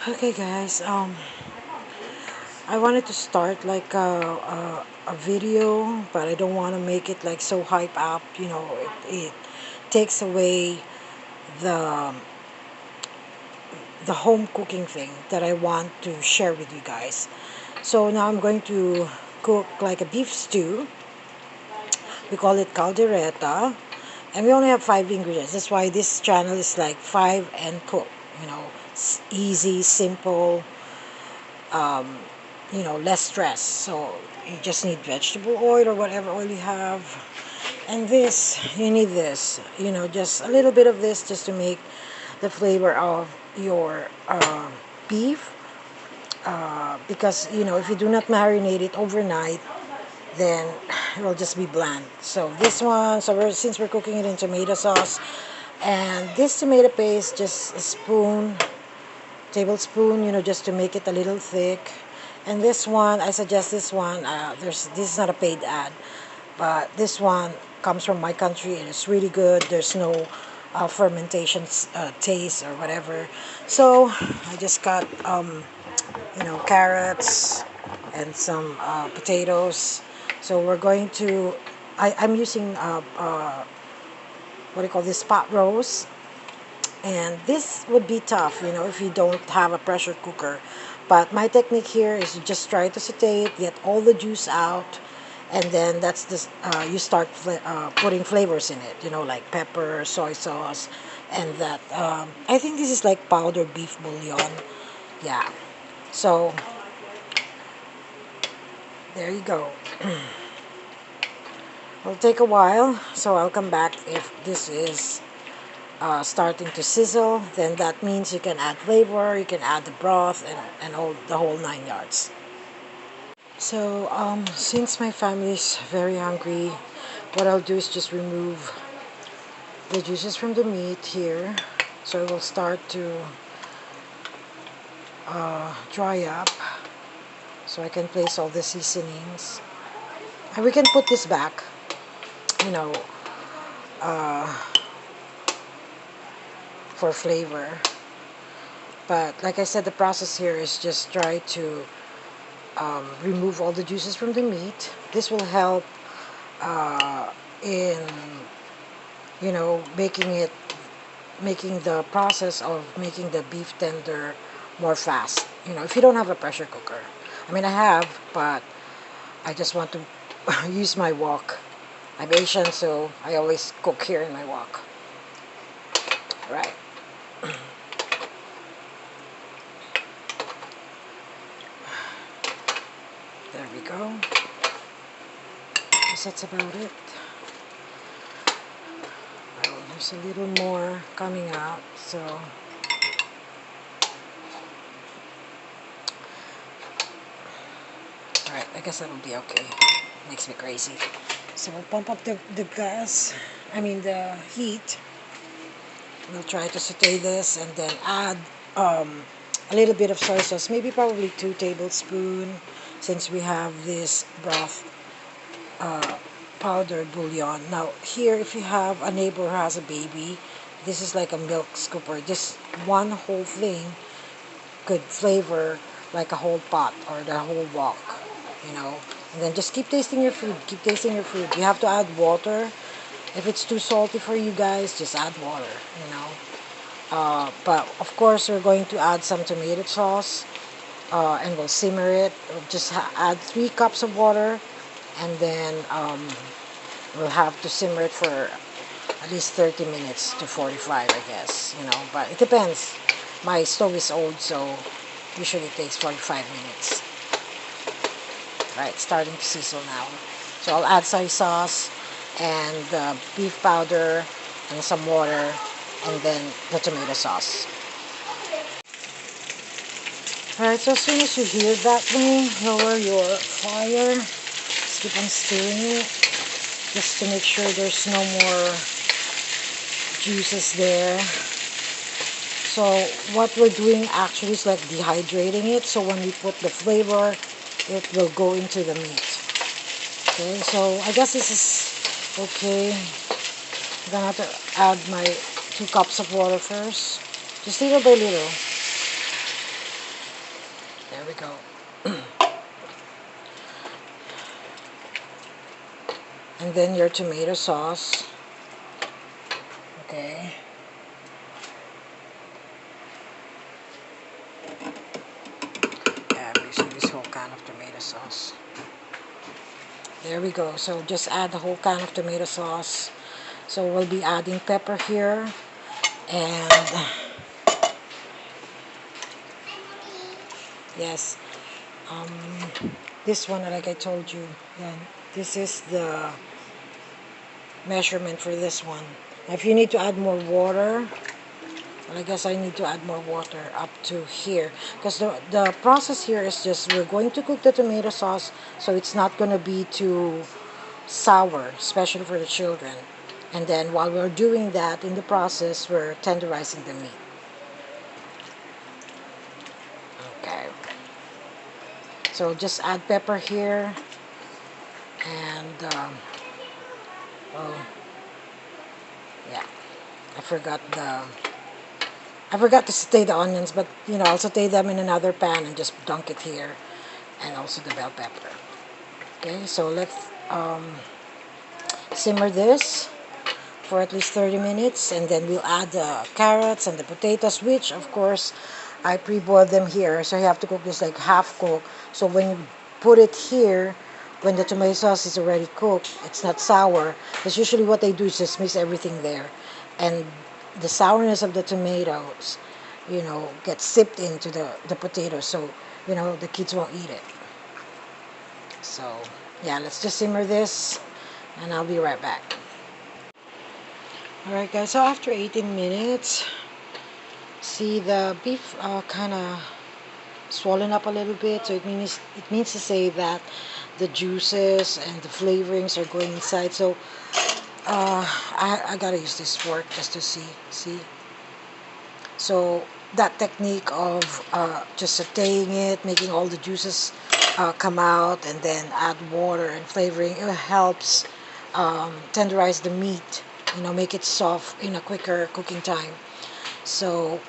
Okay, guys. I wanted to start like a video, but I don't want to make it like so hype up. It takes away the the home cooking thing that I want to share with you guys. So now I'm going to cook like a beef stew. We call it caldereta, and we only have 5 ingredients. That's why this channel is like five and cook. It's easy, simple, um, less stress. So you just need vegetable oil or whatever oil you have. And this, you need this, just a little bit of this just to make the flavor of your beef. Because, if you do not marinate it overnight, then it will just be bland. So this one, since we're cooking it in tomato sauce, and this tomato paste, just a tablespoon, just to make it a little thick. And this one, I suggest this one. This is not a paid ad, but this one comes from my country and it's really good. There's no fermentation taste or whatever. So I just got carrots and some potatoes. So we're going to. I'm using what do you call this, pot roast. And this would be tough, if you don't have a pressure cooker. But my technique here is you just try to saute it, get all the juice out, and then that's this. You start putting flavors in it, like pepper, soy sauce, and that. I think this is like powdered beef bouillon. Yeah. So there you go. It'll take a while, so I'll come back if this is starting to sizzle. Then that means you can add flavor, you can add the broth, and all the whole 9 yards. So since my family is very hungry, what I'll do is just remove the juices from the meat here, so it will start to dry up, so I can place all the seasonings, and we can put this back, you know uh, for flavor. But like I said, the process here is just try to remove all the juices from the meat. This will help in making the process of making the beef tender more fast. If you don't have a pressure cooker. I mean, I have, but I just want to use my wok. I'm Asian, so I always cook here in my wok. Right. There we go. Guess that's about it. Well, there's a little more coming out, so alright, I guess that'll be okay. Makes me crazy. So we'll pump up the gas, the heat. We'll try to saute this and then add a little bit of soy sauce, maybe probably 2 tablespoons, since we have this broth powdered bouillon. Now here, if you have a neighbor who has a baby, this is like a milk scooper. Just one whole thing could flavor like a whole pot or the whole wok, and then just keep tasting your food. You have to add water. If it's too salty for you guys, just add water. But of course, we're going to add some tomato sauce, and we'll simmer it. We'll just add 3 cups of water, and then we'll have to simmer it for at least 30 minutes to 45, I guess. But it depends. My stove is old, so usually it takes 45 minutes. Right, starting to sizzle now. So I'll add soy sauce and beef powder and some water, and then the tomato sauce. Alright, so as soon as you hear that thing, lower your fire. Just keep on stirring it, just to make sure there's no more juices there. So what we're doing actually is like dehydrating it, so when we put the flavor, it will go into the meat. Okay, so I guess this is okay. I'm gonna have to add my 2 cups of water first, just little by little. there we go. And then your tomato sauce. Okay. Yeah, I'm using this whole can of tomato sauce. There we go. So just add the whole can of tomato sauce. So we'll be adding pepper here. And yes, this one, like I told you, then this is the measurement for this one. Now, if you need to add more water, well, I guess I need to add more water up to here, because the process here is just we're going to cook the tomato sauce so it's not going to be too sour, especially for the children. And then while we're doing that, in the process, we're tenderizing the meat. Okay. So just add pepper here, and oh yeah, I forgot to saute the onions, but I'll saute them in another pan and just dunk it here, and also the bell pepper. Okay, so let's simmer this for at least 30 minutes, and then we'll add the carrots and the potatoes, which of course I pre-boiled them here, so you have to cook this like half cook. So when you put it here, when the tomato sauce is already cooked, it's not sour, because usually what they do is just mix everything there, and the sourness of the tomatoes gets sipped into the potatoes, so the kids won't eat it. So yeah, let's just simmer this, and I'll be right back. Alright guys, so after 18 minutes, see the beef kind of swollen up a little bit, so it means to say that the juices and the flavorings are going inside. So I gotta use this fork just to see. So that technique of just sauteing it, making all the juices come out, and then add water and flavoring, it helps tenderize the meat, make it soft in a quicker cooking time. So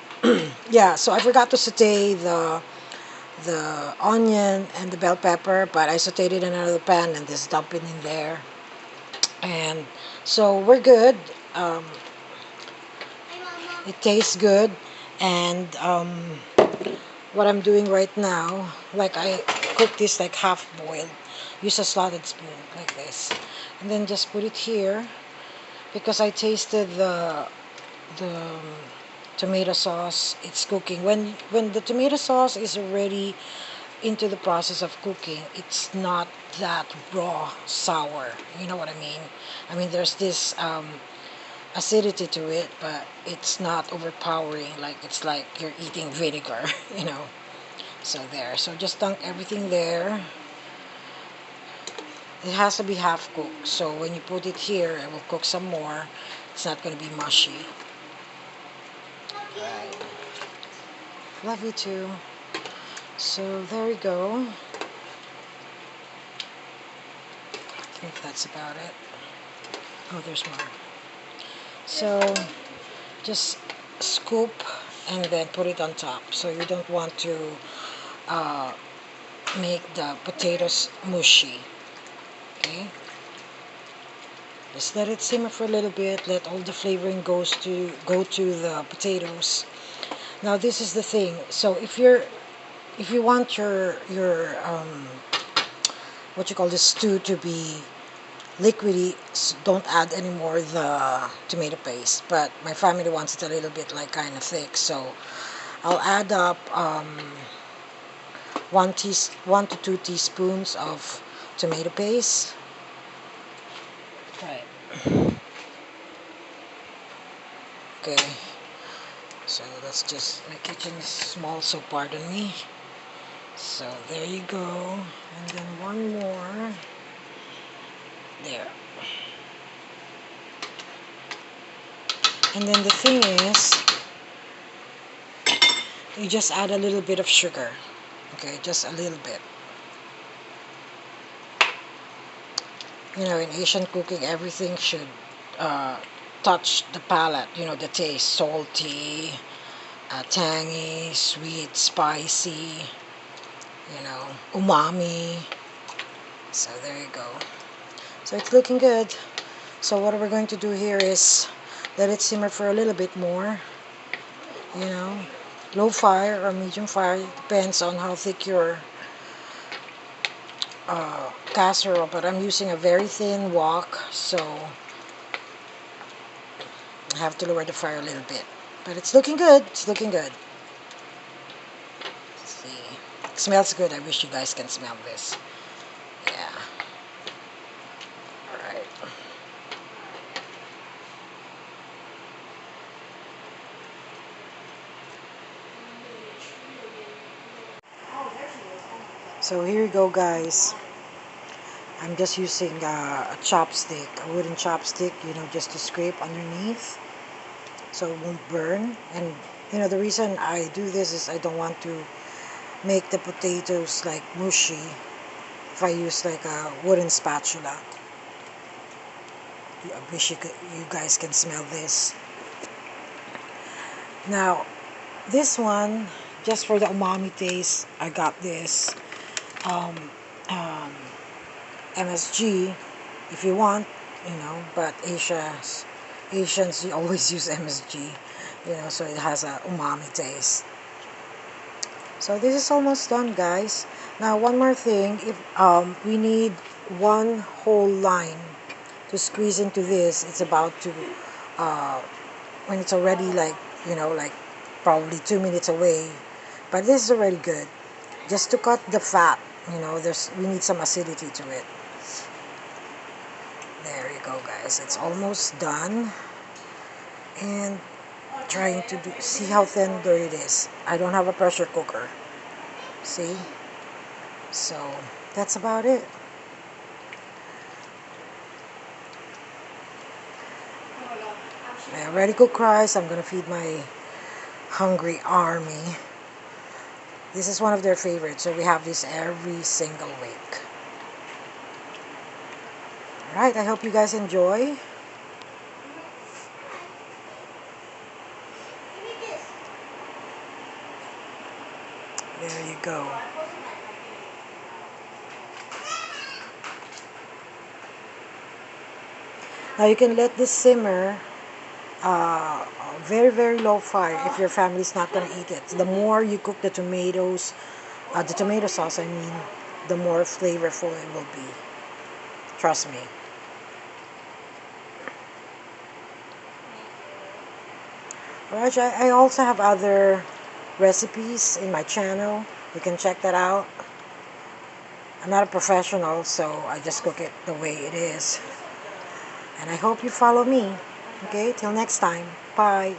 yeah, so I forgot to saute the onion and the bell pepper, but I sauteed it in another pan and just dump it in there. And so we're good. It tastes good. And what I'm doing right now, like I cook this like half boiled, use a slotted spoon like this, and then just put it here, because I tasted the tomato sauce. It's cooking. When the tomato sauce is already into the process of cooking, it's not that raw sour. You know what I mean? I mean, there's this acidity to it, but it's not overpowering. Like it's like you're eating vinegar, So there. So just dunk everything there. It has to be half cooked. So when you put it here, it will cook some more. It's not going to be mushy. Right. Love you too. So there we go. I think that's about it. Oh, there's more. So just scoop and then put it on top. So you don't want to make the potatoes mushy. Okay. Just let it simmer for a little bit. Let all the flavoring go to the potatoes. Now this is the thing. So if you want your what you call the stew to be liquidy, don't add any more the tomato paste. But my family wants it a little bit like kind of thick, so I'll add up 1 to 2 teaspoons of tomato paste. Right. Okay. So that's just, my kitchen is small, so pardon me. So there you go, and then one more there. And then the thing is, you just add a little bit of sugar. Okay, just a little bit. In Asian cooking, everything should touch the palate, the taste. Salty, tangy, sweet, spicy. umami. So there you go. So it's looking good. So what we're going to do here is let it simmer for a little bit more. Low fire or medium fire, depends on how thick your casserole, but I'm using a very thin wok, so I have to lower the fire a little bit. But it's looking good. It's looking good. Let's see. It smells good. I wish you guys can smell this. Yeah. Alright. So here you go, guys. I'm just using a chopstick, a wooden chopstick, just to scrape underneath so it won't burn. And the reason I do this is I don't want to make the potatoes like mushy if I use like a wooden spatula. I wish you guys can smell this. Now, this one, just for the umami taste, I got this MSG if you want, but Asians you always use MSG, so it has a umami taste. So this is almost done, guys. Now one more thing, if we need one whole line to squeeze into this. It's about to when it's already like like probably 2 minutes away, but this is already good, just to cut the fat. We need some acidity to it. There you go, guys. It's almost done. And trying to see how tender it is. I don't have a pressure cooker. See? So that's about it. I already cooked rice. I'm gonna feed my hungry army. This is one of their favorites, so we have this every single week. Alright, I hope you guys enjoy. There you go. Now you can let this simmer very, very low fire if your family's not going to eat it. The more you cook the tomatoes, the tomato sauce, I mean, the more flavorful it will be. Trust me. Alright, I also have other recipes in my channel. You can check that out. I'm not a professional, so I just cook it the way it is. And I hope you follow me. Okay, till next time. Bye.